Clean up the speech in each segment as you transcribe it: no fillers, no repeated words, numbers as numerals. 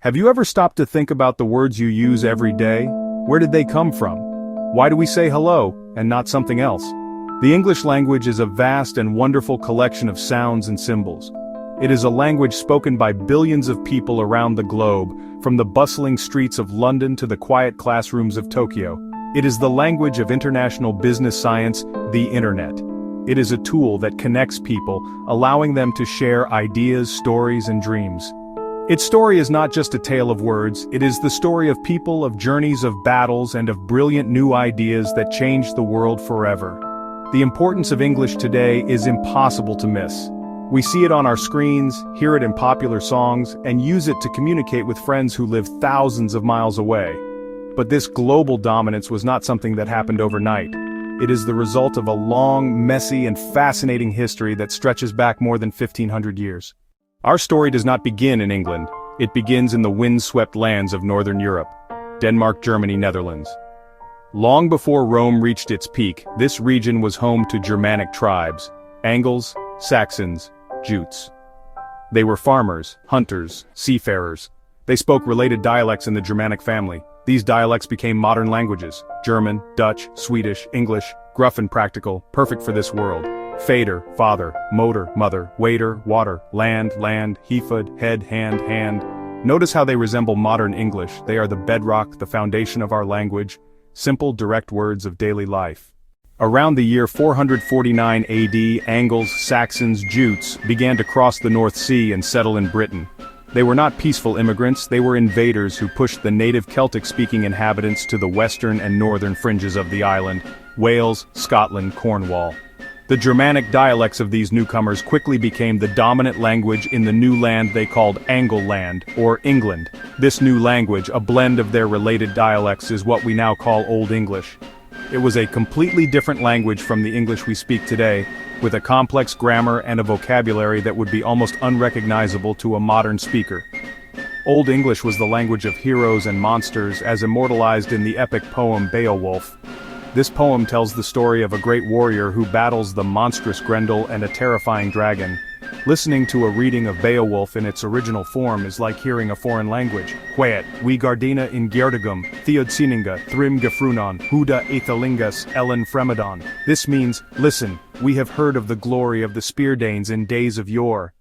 Have you ever stopped to think about the words you use every day? Where did they come from? Why do we say hello, and not something else? The English language is a vast and wonderful collection of sounds and symbols. It is a language spoken by billions of people around the globe, from the bustling streets of London to the quiet classrooms of Tokyo. It is the language of international business science, the internet. It is a tool that connects people, allowing them to share ideas, stories, and dreams. Its story is not just a tale of words, it is the story of people, of journeys, of battles, and of brilliant new ideas that changed the world forever. The importance of English today is impossible to miss. We see it on our screens, hear it in popular songs, and use it to communicate with friends who live thousands of miles away. But this global dominance was not something that happened overnight. It is the result of a long, messy, and fascinating history that stretches back more than 1,500 years. Our story does not begin in England, it begins in the wind-swept lands of Northern Europe, Denmark, Germany, Netherlands. Long before Rome reached its peak, this region was home to Germanic tribes, Angles, Saxons, Jutes. They were farmers, hunters, seafarers. They spoke related dialects in the Germanic family. These dialects became modern languages: German, Dutch, Swedish, English, gruff and practical, perfect for this world. Fader, father, motor, mother, waiter, water, land, hefud, head, hand. Notice how they resemble modern English. They are the bedrock, the foundation of our language, simple, direct words of daily life. Around the year 449 AD, Angles, Saxons, Jutes began to cross the North Sea and settle in Britain. They were not peaceful immigrants, they were invaders who pushed the native Celtic-speaking inhabitants to the western and northern fringes of the island: Wales, Scotland, Cornwall. The Germanic dialects of these newcomers quickly became the dominant language in the new land they called Angleland, or England. This new language, a blend of their related dialects, is what we now call Old English. It was a completely different language from the English we speak today, with a complex grammar and a vocabulary that would be almost unrecognizable to a modern speaker. Old English was the language of heroes and monsters, as immortalized in the epic poem Beowulf. This poem tells the story of a great warrior who battles the monstrous Grendel and a terrifying dragon. Listening to a reading of Beowulf in its original form is like hearing a foreign language. Quaet, we gardina in Gerdegum, Theodsininga, Thrim Gefrunon, Huda Aethalingas, Ellen Fremedon. This means, listen, we have heard of the glory of the Speardanes in days of yore.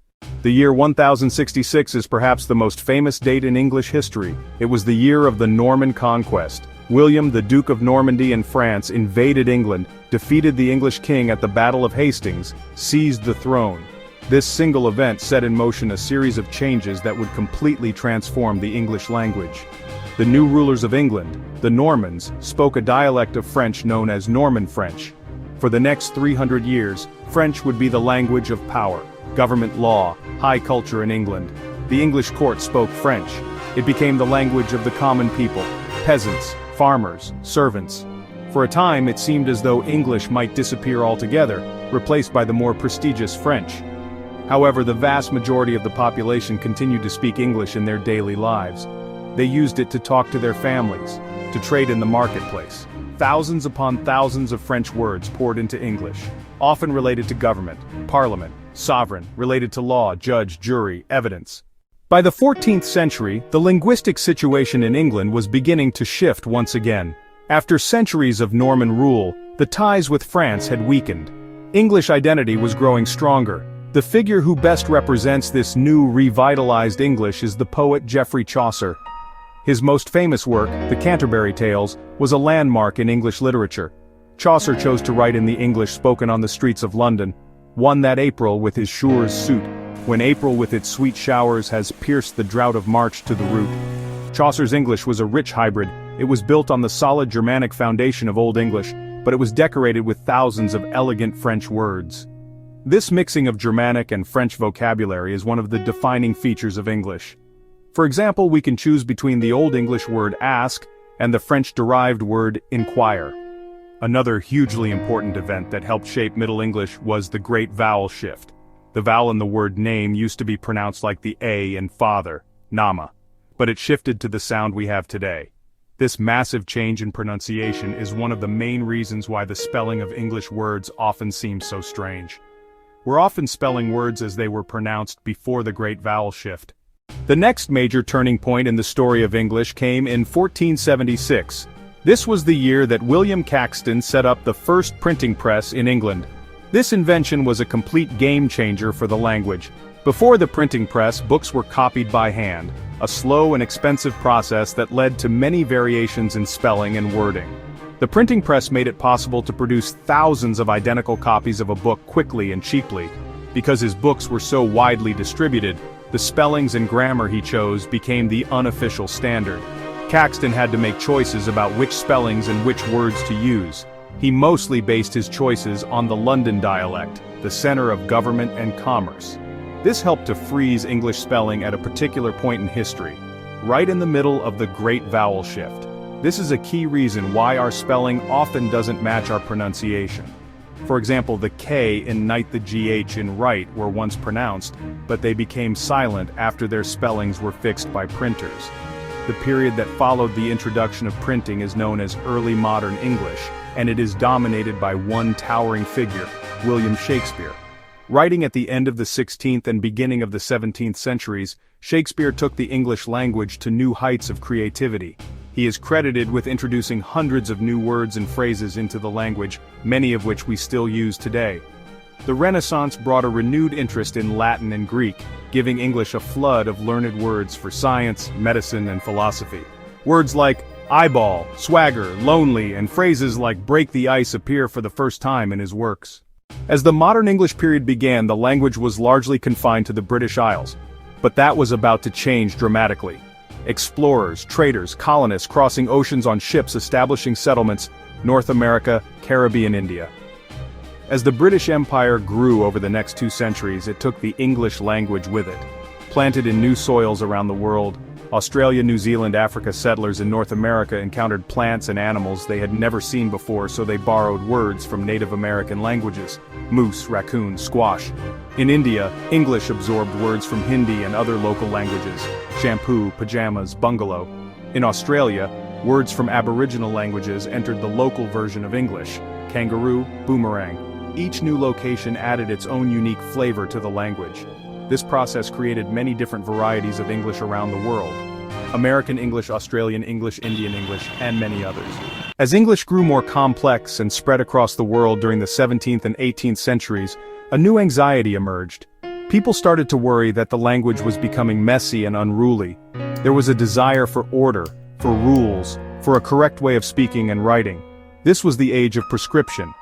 The year 1066 is perhaps the most famous date in English history. It was the year of the Norman Conquest. William, the Duke of Normandy and France, invaded England, defeated the English king at the Battle of Hastings, seized the throne. This single event set in motion a series of changes that would completely transform the English language. The new rulers of England, the Normans, spoke a dialect of French known as Norman French. For the next 300 years, French would be the language of power, government law, high culture in England. The English court spoke French. It became the language of the common people, peasants, farmers, servants. For a time it seemed as though English might disappear altogether, replaced by the more prestigious French. However, the vast majority of the population continued to speak English in their daily lives. They used it to talk to their families, to trade in the marketplace. Thousands upon thousands of French words poured into English, often related to government, parliament, sovereign, related to law, judge, jury, evidence. By the 14th century, the linguistic situation in England was beginning to shift once again. After centuries of Norman rule, the ties with France had weakened. English identity was growing stronger. The figure who best represents this new, revitalized English is the poet Geoffrey Chaucer. His most famous work, The Canterbury Tales, was a landmark in English literature. Chaucer chose to write in the English spoken on the streets of London. One that April with his shures suit, when April with its sweet showers has pierced the drought of March to the root. Chaucer's English was a rich hybrid. It was built on the solid Germanic foundation of Old English, but it was decorated with thousands of elegant French words. This mixing of Germanic and French vocabulary is one of the defining features of English. For example, we can choose between the Old English word ask and the French-derived word inquire. Another hugely important event that helped shape Middle English was the Great Vowel Shift. The vowel in the word name used to be pronounced like the A in father, nama, but it shifted to the sound we have today. This massive change in pronunciation is one of the main reasons why the spelling of English words often seems so strange. We're often spelling words as they were pronounced before the Great Vowel Shift. The next major turning point in the story of English came in 1476. This was the year that William Caxton set up the first printing press in England. This invention was a complete game-changer for the language. Before the printing press, books were copied by hand, a slow and expensive process that led to many variations in spelling and wording. The printing press made it possible to produce thousands of identical copies of a book quickly and cheaply. Because his books were so widely distributed, the spellings and grammar he chose became the unofficial standard. Caxton had to make choices about which spellings and which words to use. He mostly based his choices on the London dialect, the center of government and commerce. This helped to freeze English spelling at a particular point in history, right in the middle of the Great Vowel Shift. This is a key reason why our spelling often doesn't match our pronunciation. For example, the K in night, the GH in right were once pronounced, but they became silent after their spellings were fixed by printers. The period that followed the introduction of printing is known as Early Modern English, and it is dominated by one towering figure, William Shakespeare. Writing at the end of the 16th and beginning of the 17th centuries, Shakespeare took the English language to new heights of creativity. He is credited with introducing hundreds of new words and phrases into the language, many of which we still use today. The Renaissance brought a renewed interest in Latin and Greek, giving English a flood of learned words for science, medicine, and philosophy. Words like eyeball, swagger, lonely, and phrases like break the ice appear for the first time in his works. As the modern English period began, the language was largely confined to the British Isles. But that was about to change dramatically. Explorers, traders, colonists crossing oceans on ships establishing settlements, North America, Caribbean, India. As the British Empire grew over the next 2 centuries, it took the English language with it. Planted in new soils around the world, Australia, New Zealand, Africa settlers in North America encountered plants and animals they had never seen before, so they borrowed words from Native American languages: moose, raccoon, squash. In India, English absorbed words from Hindi and other local languages: shampoo, pajamas, bungalow. In Australia, words from Aboriginal languages entered the local version of English: kangaroo, boomerang. Each new location added its own unique flavor to the language. This process created many different varieties of English around the world: American English, Australian English, Indian English, and many others. As English grew more complex and spread across the world during the 17th and 18th centuries, a new anxiety emerged. People started to worry that the language was becoming messy and unruly. There was a desire for order, for rules, for a correct way of speaking and writing. This was the age of prescription,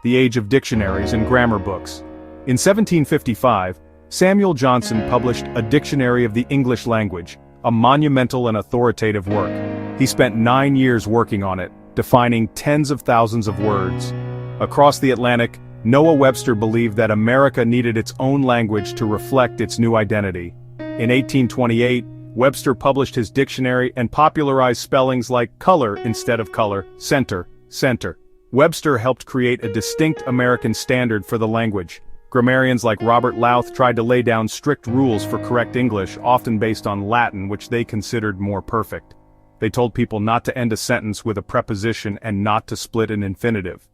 the age of dictionaries and grammar books. In 1755, Samuel Johnson published A Dictionary of the English Language, a monumental and authoritative work. He spent 9 years working on it, defining tens of thousands of words. Across the Atlantic, Noah Webster believed that America needed its own language to reflect its new identity. In 1828, Webster published his dictionary and popularized spellings like color instead of color, center, center. Webster helped create a distinct American standard for the language. Grammarians like Robert Louth tried to lay down strict rules for correct English, often based on Latin, which they considered more perfect. They told people not to end a sentence with a preposition and not to split an infinitive.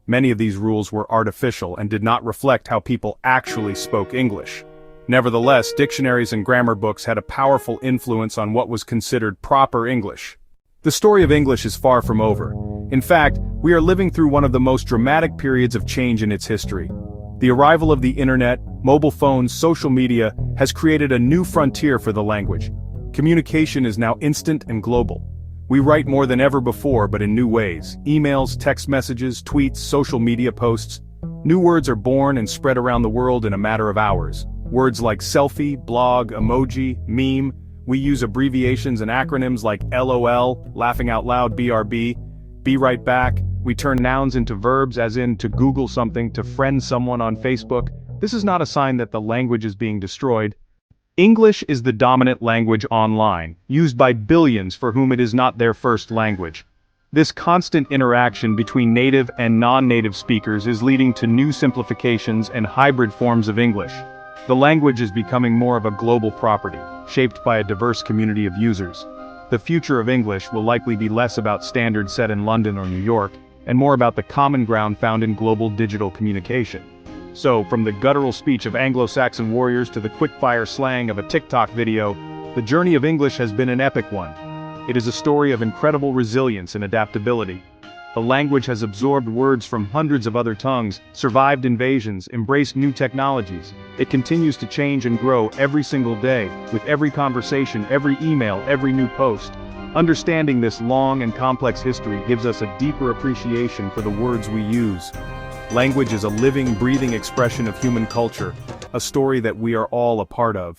Many of these rules were artificial and did not reflect how people actually spoke English. Nevertheless, dictionaries and grammar books had a powerful influence on what was considered proper English. The story of English is far from over. In fact, we are living through one of the most dramatic periods of change in its history. The arrival of the internet, mobile phones, social media has created a new frontier for the language. Communication is now instant and global. We write more than ever before, but in new ways: emails, text messages, tweets, social media posts. New words are born and spread around the world in a matter of hours. Words like selfie, blog, emoji, meme. We use abbreviations and acronyms like LOL, laughing out loud, BRB, be right back. We turn nouns into verbs, as in to Google something, to friend someone on Facebook. This is not a sign that the language is being destroyed. English is the dominant language online, used by billions for whom it is not their first language. This constant interaction between native and non-native speakers is leading to new simplifications and hybrid forms of English. The language is becoming more of a global property, shaped by a diverse community of users. The future of English will likely be less about standards set in London or New York, and more about the common ground found in global digital communication. So, from the guttural speech of Anglo-Saxon warriors to the quick-fire slang of a TikTok video, The journey of English has been an epic one. It is a story of incredible resilience and adaptability. The language has absorbed words from hundreds of other tongues, survived invasions, embraced new technologies. It continues to change and grow every single day, with every conversation, every email, every new post. Understanding this long and complex history gives us a deeper appreciation for the words we use. Language is a living, breathing expression of human culture, a story that we are all a part of.